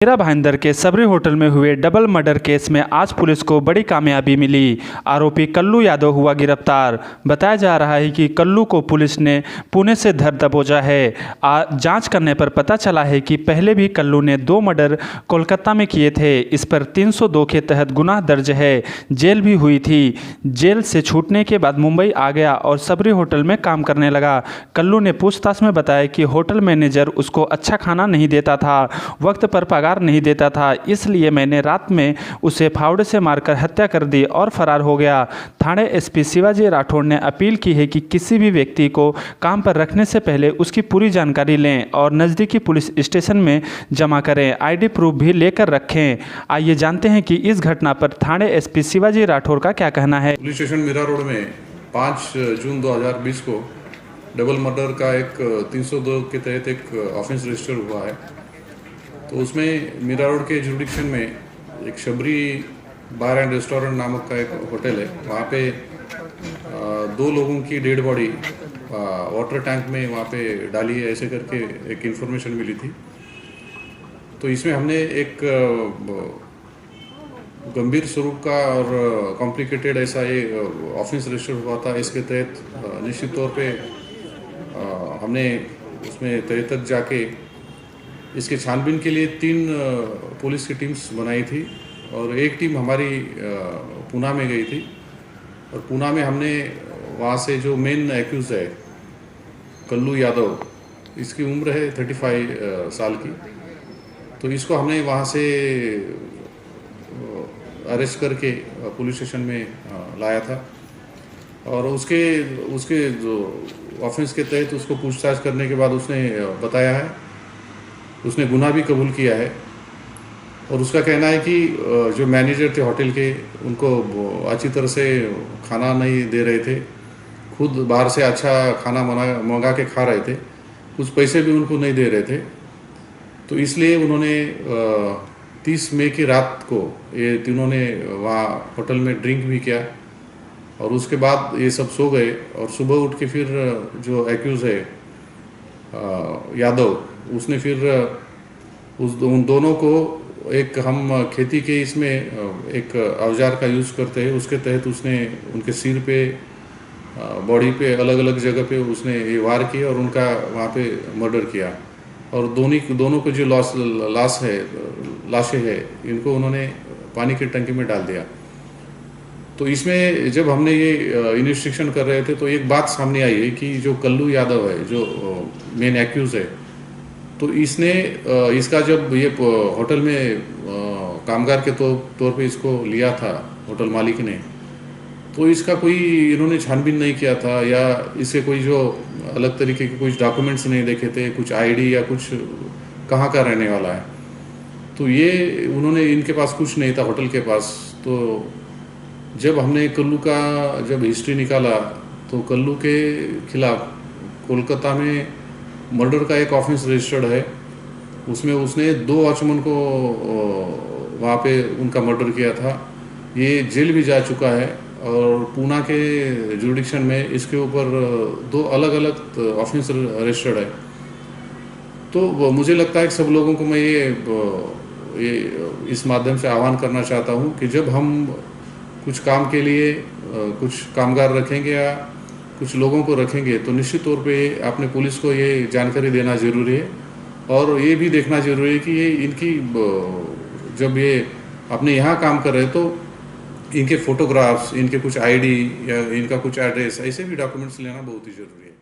मीरा भाईंदर के सबरी होटल में हुए डबल मर्डर केस में आज पुलिस को बड़ी कामयाबी मिली। आरोपी कल्लू यादव हुआ गिरफ्तार। बताया जा रहा है कि कल्लू को पुलिस ने पुणे से धर दबोचा है। जांच करने पर पता चला है कि पहले भी कल्लू ने 2 मर्डर कोलकाता में किए थे। इस पर 302 के तहत गुनाह दर्ज है। जेल भी हुई थी। जेल से छूटने के बाद मुंबई आ गया और सबरी होटल में काम करने लगा। कल्लू ने पूछताछ में बताया कि होटल मैनेजर उसको अच्छा खाना नहीं देता था, वक्त पर पगार नहीं देता था, इसलिए मैंने रात में उसे फावड़े से मारकर हत्या कर दी और फरार हो गया। थाने एसपी शिवाजी राठौड़ ने अपील की है कि किसी भी व्यक्ति को काम पर रखने से पहले उसकी पूरी जानकारी लें और नज़दीकी पुलिस स्टेशन में जमा करें। आईडी प्रूफ भी लेकर रखें। आइए जानते हैं कि इस घटना पर थाने एसपी शिवाजी राठौड़ का क्या कहना है। पुलिस स्टेशन मीरा रोड में 5 जून 2020 को डबल मर्डर का एक 302 के तहत एक ऑफेंस रजिस्टर हुआ है। तो उसमें मीरा रोड के जुरिडिक्शन में एक शबरी बार एंड रेस्टोरेंट नामक का एक होटल है। वहाँ पे 2 लोगों की डेड बॉडी वाटर टैंक में वहाँ पे डाली है, ऐसे करके एक इन्फॉर्मेशन मिली थी। तो इसमें हमने एक गंभीर स्वरूप का और कॉम्प्लिकेटेड ऐसा ये ऑफेंस रजिस्टर हुआ था। इसके तहत निश्चित तौर पे हमने उसमें तह तक जाके इसके छानबीन के लिए 3 पुलिस की टीम्स बनाई थी और एक टीम हमारी पूना में गई थी। और पूना में हमने वहाँ से जो मेन एक्यूज है कल्लू यादव, इसकी उम्र है 35 साल की। तो इसको हमने वहाँ से अरेस्ट करके पुलिस स्टेशन में लाया था और उसके जो ऑफेंस के तहत उसको पूछताछ करने के बाद उसने बताया है, उसने गुनाह भी कबूल किया है। और उसका कहना है कि जो मैनेजर थे होटल के, उनको अच्छी तरह से खाना नहीं दे रहे थे, खुद बाहर से अच्छा खाना मंगा के खा रहे थे, कुछ पैसे भी उनको नहीं दे रहे थे। तो इसलिए उन्होंने 30 मई की रात को ये तीनों ने वहाँ होटल में ड्रिंक भी किया और उसके बाद ये सब सो गए। और सुबह उठ के फिर जो एक्यूज़ है यादव, उसने फिर उन दोनों को एक हम खेती के इसमें एक औजार का यूज़ करते हैं, उसके तहत उसने उनके सिर पे, बॉडी पे, अलग अलग जगह पे उसने ये वार किए और उनका वहाँ पे मर्डर किया। और दोनों को जो लाशें है, इनको उन्होंने पानी की टंकी में डाल दिया। तो इसमें जब हमने ये इन्वेस्टिगेशन कर रहे थे तो एक बात सामने आई है कि जो कल्लू यादव है, जो मेन एक्यूज है, तो इसका जब ये होटल में कामगार के तौर पे इसको लिया था होटल मालिक ने, तो इसका कोई इन्होंने छानबीन नहीं किया था या इसके कोई जो अलग तरीके के कुछ डॉक्यूमेंट्स नहीं देखे थे, कुछ आईडी या कुछ कहाँ का रहने वाला है। तो ये उन्होंने, इनके पास कुछ नहीं था होटल के पास। तो जब हमने कल्लू का जब हिस्ट्री निकाला तो कल्लू के खिलाफ कोलकाता में मर्डर का एक ऑफेंस रजिस्टर्ड है। उसमें उसने 2 वॉचमैन को वहाँ पे उनका मर्डर किया था। ये जेल भी जा चुका है और पूना के जुरिडिक्शन में इसके ऊपर 2 अलग अलग ऑफेंस रजिस्टर्ड है। तो मुझे लगता है कि सब लोगों को मैं ये इस माध्यम से आह्वान करना चाहता हूँ कि जब हम कुछ काम के लिए कुछ कामगार रखेंगे या कुछ लोगों को रखेंगे तो निश्चित तौर पे अपने पुलिस को ये जानकारी देना ज़रूरी है। और ये भी देखना ज़रूरी है कि ये इनकी जब ये अपने यहाँ काम कर रहे हैं तो इनके फ़ोटोग्राफ्स, इनके कुछ आईडी या इनका कुछ एड्रेस, ऐसे भी डॉक्यूमेंट्स लेना बहुत ही ज़रूरी है।